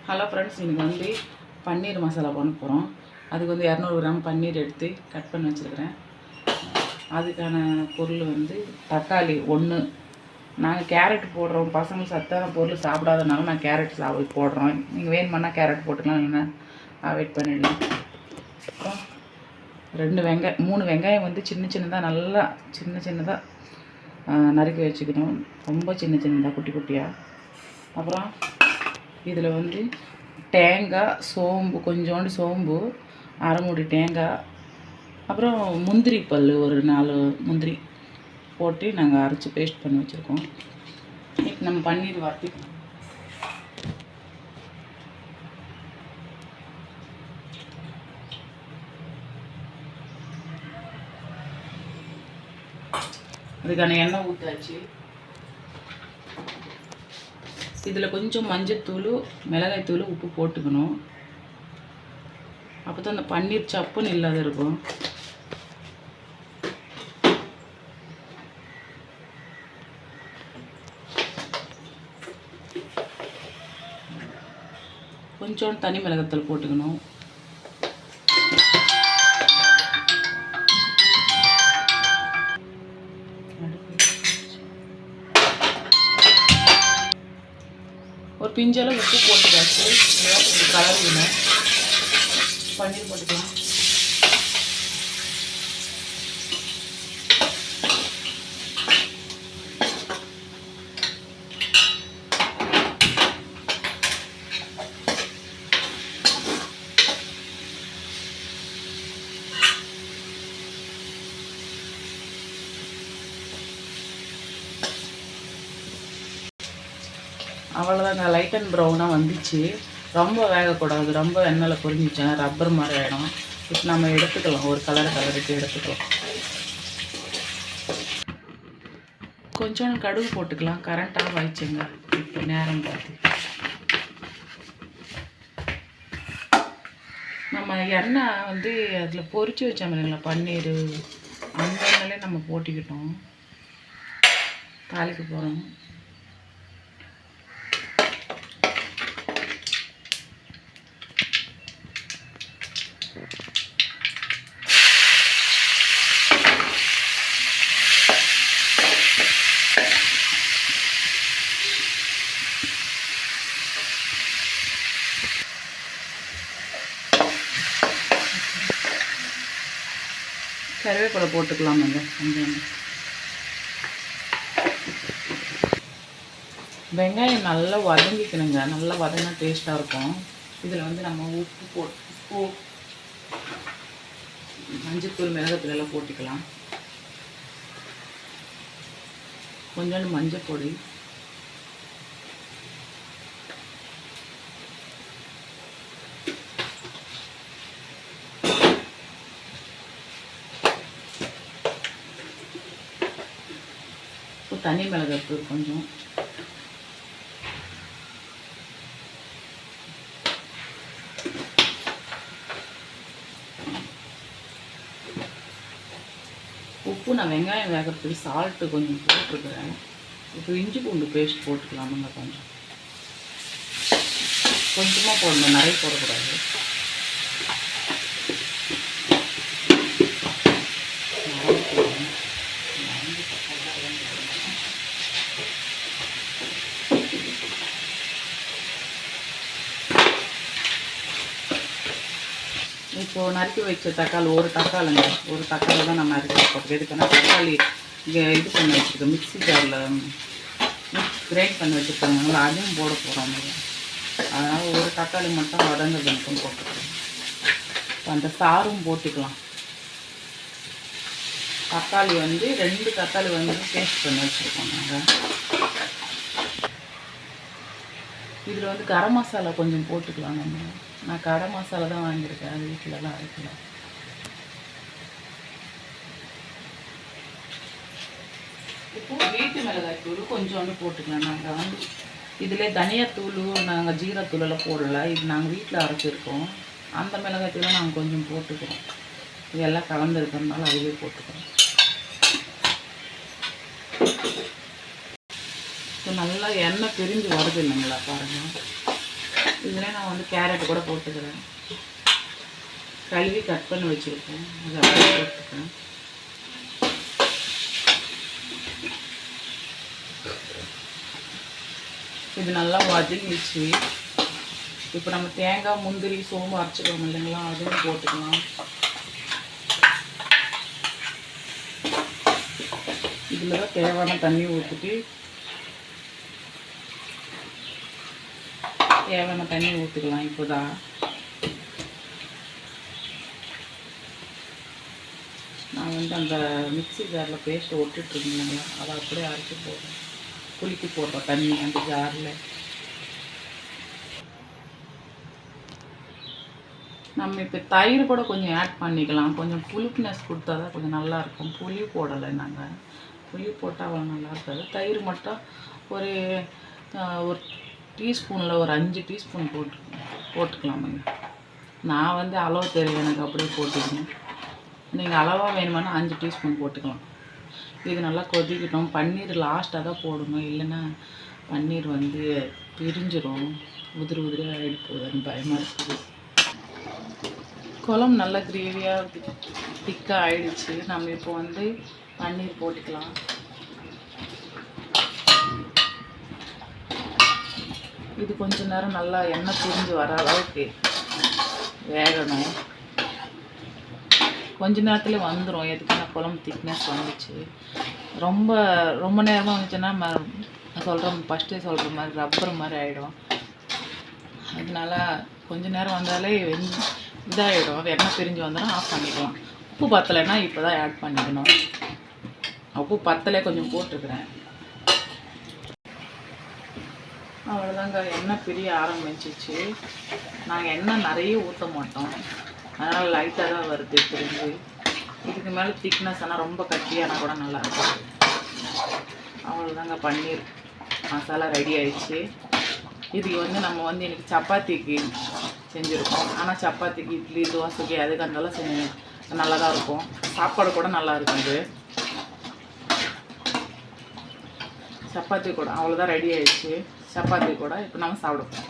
Hello friends, இன்றைக்கி வந்து பன்னீர் மசாலா பண்ண போகிறோம். அதுக்கு வந்து 200 கிராம் பன்னீர் எடுத்து கட் பண்ணி வச்சுருக்கிறேன். அதுக்கான பொருள் வந்து தக்காளி 1. நாங்கள் கேரட் போடுறோம். பசங்க சத்தான பொருள் சாப்பிடாதனால நான் கேரட் போடுறோம். நீங்கள் வேணுமானா கேரட் போட்டுக்கலாம், இல்லைன்னா அவாய்ட் பண்ணிடலாம். அப்புறம் 3 வெங்காயம் வந்து நல்லா சின்னதாக நறுக்கி வச்சுக்கணும். ரொம்ப சின்னதாக குட்டி குட்டியாக. அப்புறம் இதில் வந்து தேங்காய், சோம்பு, கொஞ்சோண்டு சோம்பு, அரை மூடி தேங்காய், அப்புறம் முந்திரி பல் ஒரு 4 முந்திரி போட்டு நாங்கள் அரைச்சி பேஸ்ட் பண்ணி வச்சுருக்கோம். இப்போ நம்ம பன்னீர் வறுத்துக்கணும். அதுக்கான எண்ணெய் ஊற்றாச்சு. இதில் கொஞ்சம் மஞ்சத்தூள், மிளகாய்த்தூள், உப்பு போட்டுக்கணும். அப்போ தான் அந்த பன்னீர் சப்புன்னு இல்லாத இருக்கும். கொஞ்சோண்டு தனி மிளகாய்த்தூள் போட்டுக்கணும். ஒரு பிஞ்சளவு உப்பு போட்டுக்காச்சு. கொஞ்சம் கலருங்க. பன்னீர் போட்டுக்கலாம். அவ்வளோதாங்க, லைட் அண்ட் ப்ரௌனாக வந்துச்சு. ரொம்ப வேகக்கூடாது, ரொம்ப எண்ணெயில் பொரிஞ்சிச்சேன் ரப்பர் மாதிரி ஆகிடும். இப்போ நம்ம எடுத்துக்கலாம், ஒரு கலருக்கு எடுத்துக்கலாம். கொஞ்சம் கடுகு போட்டுக்கலாம். கரண்ட்டாக ஆயிடுச்சுங்க. இப்போ நேரம் பார்த்து நம்ம எண்ணெய் வந்து அதில் பொரிச்சு வச்சோம் இல்லைங்களா பன்னீர், அந்த எண்ணெயிலே நம்ம போட்டிக்கிட்டோம். தாளிக்க போகிறோம். கருவேப்பிலை போட்டுக்கலாமாங்க. கொஞ்சம் வெங்காயம் நல்லா வதங்கிக்கணுங்க. நல்லா வதங்கினா டேஸ்ட்டாக இருக்கும். இதில் வந்து நம்ம உப்பு, மஞ்சத்தூள், மிளகாத்தூள் எல்லாம் போட்டுக்கலாம். கொஞ்சோண்டு மஞ்சள் பொடி, தனி மிளகாத்தூள் கொஞ்சம், உப்பு நான் வெங்காயம் வேகிறதுக்கு சால்ட்டு கொஞ்சம் போட்டிருக்கிறேன். இப்போ இஞ்சி பூண்டு பேஸ்ட் போட்டுக்கலாமுங்க. கொஞ்சமாக போடணும், நிறைய போடக்கூடாது. இப்போது நறுக்கி வச்ச தக்காளி, ஒரு தக்காளி தான் நம்ம நறுக்கி போட்டுருக்கோம். எதுக்குன்னா தக்காளி இது பண்ணி வச்சுருக்கோம், மிக்ஸி ஜாரில் கிரைண்ட் பண்ணி வச்சுருக்காங்க, அதையும் போட போகிறோம். அதனால் ஒரு தக்காளி மட்டும் வதங்கிறது மட்டும் போட்டுருக்கோம். இப்போ அந்த சாரும் போட்டுக்கலாம். தக்காளி வந்து 2 தக்காளி வந்து பேஸ்ட் பண்ணி வச்சுருக்கோம் நாங்கள். இதில் வந்து கரம் மசாலா கொஞ்சம் போட்டுக்கலாம். நான் கடை மசாலா தான் வாங்கியிருக்கேன், அது வீட்டிலலாம் அரைக்கல. இப்போ வீட்டு மிளகாய் தூள் கொஞ்சோண்டு போட்டுக்கலாம். நாங்கள் வந்து இதில் தனியாத்தூள், நாங்கள் ஜீரத்தூளெல்லாம் போடலை. இது நாங்கள் வீட்டில் அரைச்சிருக்கோம். அந்த மிளகாய் தூளை நாங்கள் கொஞ்சம் போட்டுக்கிறோம். இதெல்லாம் கலந்துருக்கிறதுனால அதுவே போட்டுக்கிறோம். இப்போ நல்லா எண்ணெய் பிரிஞ்சு வருது இல்லைங்களா பாருங்கள். இதில் நான் வந்து கேரட் கூட போட்டுக்கிறேன். கழுவி கட் பண்ணி வச்சுருக்கேன், அதை அப்படியே போட்டுக்கிறேன். இது நல்லா வதங்கிடுச்சு. இப்போ நம்ம தேங்காய், முந்திரி, சோம்பு அரைச்சிக்கிறோம் இல்லைங்களா, அதுவும் போட்டுக்கலாம். இதில் தான் தேவையான தண்ணி ஊற்றிட்டு தேவையான தண்ணி ஊற்றிக்கலாம். இப்போ தான் நான் வந்து அந்த மிக்ஸி ஜாரில் பேஸ்ட்டை ஒட்டுட்ருந்தேங்களா, அதை அப்படியே அரைச்சி போடுறேன். குலுக்கி போடுறோம் தண்ணி அந்த ஜாரில். நம்ம இப்போ தயிர் கூட கொஞ்சம் ஆட் பண்ணிக்கலாம். கொஞ்சம் புளிப்புனஸ் கொடுத்தா தான் கொஞ்சம் நல்லாயிருக்கும். புளி போடலை நாங்கள், புளி போட்டால் அவ்வளோ நல்லா இருக்காது. தயிர் மட்டும் ஒரு ஒரு டீஸ்பூனில் ஒரு 5 டீஸ்பூன் போட்டுக்கலாமுங்க. நான் வந்து அளவு தெரியும் எனக்கு, அப்படியே போட்டுக்கணும். நீங்கள் அளவாக வேணுமானா 5 டீஸ்பூன் போட்டுக்கலாம். இது நல்லா கொதிக்கட்டும். பன்னீர் லாஸ்ட்டாக தான் போடணும், இல்லைன்னா பன்னீர் வந்து பிரிஞ்சிடும், உதிரி உதிரியாக ஆகிட்டு போகுதுன்னு பயமாக இருக்குது. குழம்பு நல்லா கிரேவியாக திக்காக ஆகிடுச்சு. நம்ம இப்போ வந்து பன்னீர் போட்டுக்கலாம். இது கொஞ்சம் நேரம் நல்லா எண்ணெய் பிரிஞ்சு வர அளவுக்கு வேகணும். கொஞ்ச நேரத்தில் வந்துடும். எதுக்குன்னா குழம்பு திக்னஸ் வந்துச்சு. ரொம்ப நேரமாக வந்துச்சுன்னா ஃபஸ்ட்டே சொல்கிற மாதிரி ரப்பர் மாதிரி ஆகிடும். அதனால கொஞ்ச நேரம் வந்தாலே இதாகிடும், எண்ணெய் பிரிஞ்சு வந்தோன்னா ஆஃப் பண்ணிக்கலாம். உப்பு பத்தலைன்னா இப்போ தான் ஆட் பண்ணிக்கணும். உப்பு பத்தலே கொஞ்சம் போட்டுருக்குறேன். அவ்வளோதாங்க, எண்ணெய் பிரிய ஆரம்பிச்சிச்சு. நாங்கள் எண்ணெய் நிறைய ஊற்ற மாட்டோம், அதனால் லைட்டாக தான் வருது பிரிஞ்சு. இதுக்கு மேலே திக்னஸ் ஆனால் ரொம்ப கட்டியானா கூட நல்லாயிருக்கும். அவ்வளோதாங்க, பன்னீர் மசாலா ரெடி ஆயிடுச்சு. இதுக்கு வந்து நம்ம வந்து இன்றைக்கி சப்பாத்திக்கு செஞ்சுருக்கோம். ஆனால் சப்பாத்திக்கு, இட்லி, தோசைக்கு எதுக்கு இருந்தாலும் நல்லா தான் இருக்கும். சாப்பாடு கூட நல்லா இருக்கும். இது சப்பாத்தி கூட அவ்வளோதான் ரெடி ஆயிடுச்சு. சப்பாத்தி கூட இப்போ நம்ம சாப்பிடுவோம்.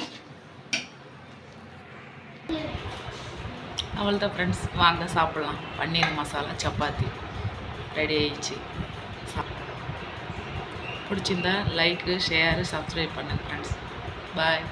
அவ்வளோதான் ஃப்ரெண்ட்ஸ், வாங்க சாப்பிட்லாம். பன்னீர் மசாலா சப்பாத்தி ரெடி ஆயிடுச்சு. பிடிச்சிருந்தா லைக்கு, ஷேரு, சப்ஸ்கிரைப் பண்ணுங்கள் ஃப்ரெண்ட்ஸ். பாய்.